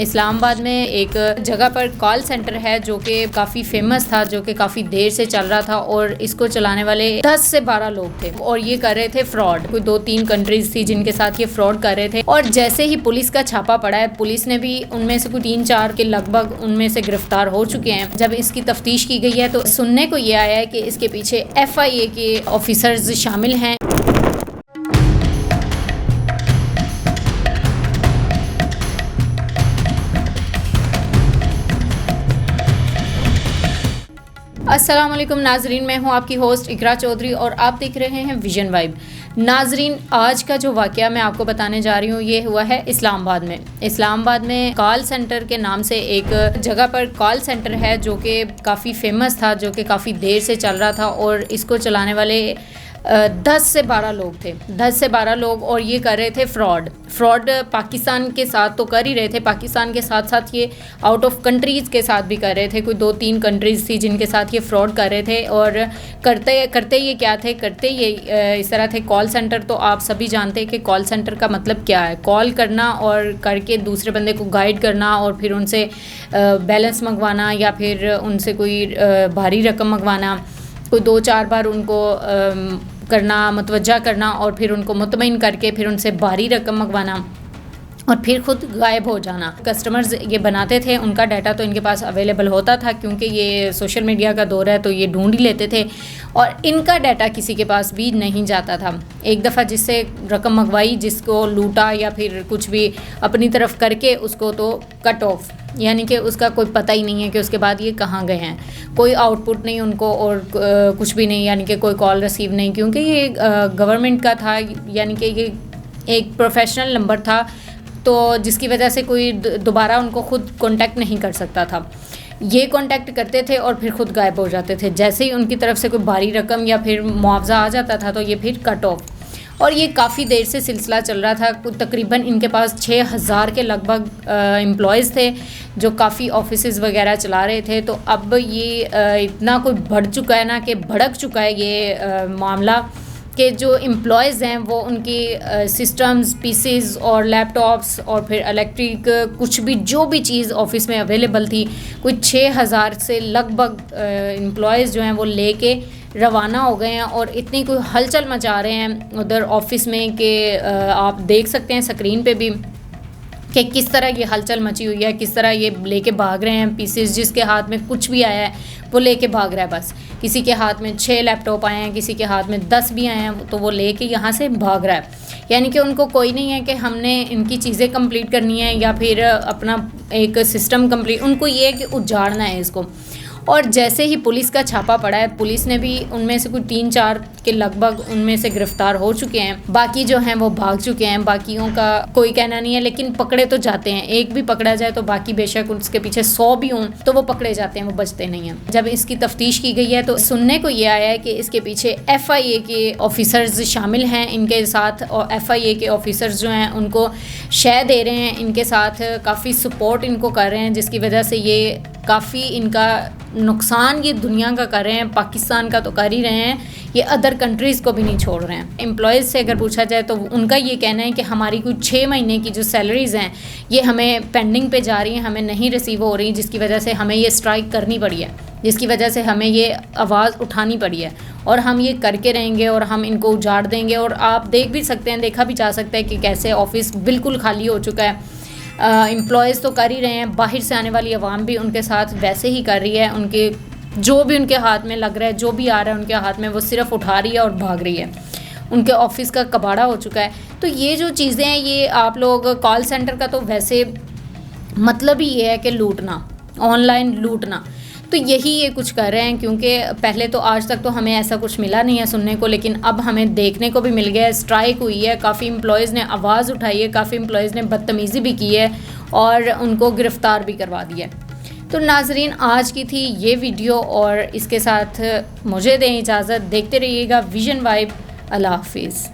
इस्लामाबाद में एक जगह पर कॉल सेंटर है जो कि काफ़ी फेमस था, जो कि काफ़ी देर से चल रहा था और इसको चलाने वाले 10 से 12 लोग थे और ये कर रहे थे फ्रॉड। कोई 2-3 कंट्रीज थी जिनके साथ ये फ्रॉड कर रहे थे और जैसे ही पुलिस का छापा पड़ा है, पुलिस ने भी उनमें से कोई 3-4 के लगभग उनमें से गिरफ्तार हो चुके हैं। जब इसकी तफ्तीश की गई है तो सुनने को ये आया है कि इसके पीछे FIA के ऑफिसर्स शामिल हैं। अस्सलाम वालेकुम नाजरीन, मैं हूं आपकी होस्ट इकरा चौधरी और आप देख रहे हैं विजन वाइब। नाजरीन, आज का जो वाक़या मैं आपको बताने जा रही हूं ये हुआ है इस्लामाबाद में। इस्लामाबाद में कॉल सेंटर के नाम से एक जगह पर कॉल सेंटर है जो कि काफ़ी फेमस था, जो कि काफ़ी देर से चल रहा था और इसको चलाने वाले 10 से 12 लोग थे। 10 से 12 लोग और ये कर रहे थे फ्रॉड पाकिस्तान के साथ तो कर ही रहे थे, पाकिस्तान के साथ साथ ये आउट ऑफ कंट्रीज़ के साथ भी कर रहे थे। कोई 2-3 कंट्रीज़ थी जिनके साथ ये फ्रॉड कर रहे थे और करते ये क्या थे, करते ये इस तरह थे। कॉल सेंटर तो आप सभी जानते हैं कि कॉल सेंटर का मतलब क्या है। कॉल करना और करके दूसरे बंदे को गाइड करना और फिर उनसे बैलेंस मंगवाना या फिर उनसे कोई भारी रकम मंगवाना, कोई 2-4 बार उनको करना, मुतवज्जा करना और फिर उनको मुतमईन करके फिर उनसे भारी रकम मंगवाना और फिर खुद गायब हो जाना। कस्टमर्स ये बनाते थे, उनका डाटा तो इनके पास अवेलेबल होता था क्योंकि ये सोशल मीडिया का दौर है तो ये ढूंढ ही लेते थे और इनका डाटा किसी के पास भी नहीं जाता था। एक दफ़ा जिससे रकम मंगवाई, जिसको लूटा या फिर कुछ भी अपनी तरफ करके उसको तो कट ऑफ, यानी कि उसका कोई पता ही नहीं है कि उसके बाद ये कहाँ गए हैं। कोई आउटपुट नहीं उनको और कुछ भी नहीं, यानी कि कोई कॉल रिसीव नहीं, क्योंकि ये गवर्नमेंट का था, यानी कि ये एक प्रोफेशनल नंबर था तो जिसकी वजह से कोई दोबारा उनको खुद कांटेक्ट नहीं कर सकता था। ये कांटेक्ट करते थे और फिर खुद गायब हो जाते थे। जैसे ही उनकी तरफ से कोई भारी रकम या फिर मुआवजा आ जाता था तो ये फिर कट ऑफ। और ये काफ़ी देर से सिलसिला चल रहा था। तकरीबन इनके पास 6000 के लगभग एम्प्लॉयज़ थे जो काफ़ी ऑफिसेज वगैरह चला रहे थे। तो अब ये इतना कोई बढ़ चुका है ना कि भड़क चुका है ये मामला कि जो एम्प्लॉयज़ हैं वो उनकी सिस्टम्स, पीसीज और लैपटॉप्स और फिर इलेक्ट्रिक कुछ भी जो भी चीज़ ऑफिस में अवेलेबल थी, कोई 6000 से लगभग एम्प्लॉयज़ जो हैं वो लेके रवाना हो गए हैं और इतनी कोई हलचल मचा रहे हैं उधर ऑफिस में कि आप देख सकते हैं स्क्रीन पे भी कि किस तरह ये हलचल मची हुई है, किस तरह ये लेके भाग रहे हैं पीसेस। जिसके हाथ में कुछ भी आया है वो लेके भाग रहा है बस। किसी के हाथ में 6 लैपटॉप आए हैं, किसी के हाथ में 10 भी आए हैं तो वो लेके यहाँ से भाग रहा है। यानी कि उनको कोई नहीं है कि हमने इनकी चीज़ें कंप्लीट करनी है या फिर अपना एक सिस्टम कंप्लीट, उनको ये है कि उजाड़ना है इसको। और जैसे ही पुलिस का छापा पड़ा है, पुलिस ने भी उनमें से कोई 3-4 के लगभग उनमें से गिरफ्तार हो चुके हैं। बाकी जो हैं वो भाग चुके हैं, बाकियों का कोई कहना नहीं है, लेकिन पकड़े तो जाते हैं। एक भी पकड़ा जाए तो बाकी बेशक उसके पीछे 100 भी हों तो वो पकड़े जाते हैं, वो बचते नहीं हैं। जब इसकी तफ्तीश की गई है तो सुनने को ये आया है कि इसके पीछे FIA के ऑफिसर्स शामिल हैं इनके साथ, और FIA के ऑफिसर्स जो हैं उनको शय दे रहे हैं, इनके साथ काफ़ी सपोर्ट इनको कर रहे हैं, जिसकी वजह से ये काफ़ी इनका नुकसान ये दुनिया का कर रहे हैं। पाकिस्तान का तो कर ही रहे हैं, ये अदर कंट्रीज़ को भी नहीं छोड़ रहे हैं। एम्प्लॉयज़ से अगर पूछा जाए तो उनका ये कहना है कि हमारी कुछ 6 महीने की जो सैलरीज़ हैं ये हमें पेंडिंग पे जा रही हैं, हमें नहीं रिसीव हो रही, जिसकी वजह से हमें ये स्ट्राइक करनी पड़ी है, जिसकी वजह से हमें ये आवाज़ उठानी पड़ी है और हम ये करके रहेंगे और हम इनको उजाड़ देंगे। और आप देख भी सकते हैं, देखा भी जा सकता है कि कैसे ऑफिस बिल्कुल खाली हो चुका है। एम्प्लॉयज़ तो कर ही रहे हैं, बाहर से आने वाली आवाम भी उनके साथ वैसे ही कर रही है। उनके जो भी उनके हाथ में लग रहा है, जो भी आ रहा है उनके हाथ में, वो सिर्फ उठा रही है और भाग रही है। उनके ऑफिस का कबाड़ा हो चुका है। तो ये जो चीज़ें हैं, ये आप लोग कॉल सेंटर का तो वैसे मतलब ही ये है कि लूटना, ऑनलाइन लूटना। तो यही ये कुछ कर रहे हैं, क्योंकि पहले तो आज तक तो हमें ऐसा कुछ मिला नहीं है सुनने को, लेकिन अब हमें देखने को भी मिल गया है। स्ट्राइक हुई है, काफ़ी एम्प्लॉयज़ ने आवाज़ उठाई है, काफ़ी एम्प्लॉयज़ ने बदतमीज़ी भी की है और उनको गिरफ़्तार भी करवा दिया है। तो नाजरीन, आज की थी ये वीडियो और इसके साथ मुझे दें इजाज़त। देखते रहिएगा विजन वाइब। अल्लाह हाफिज़।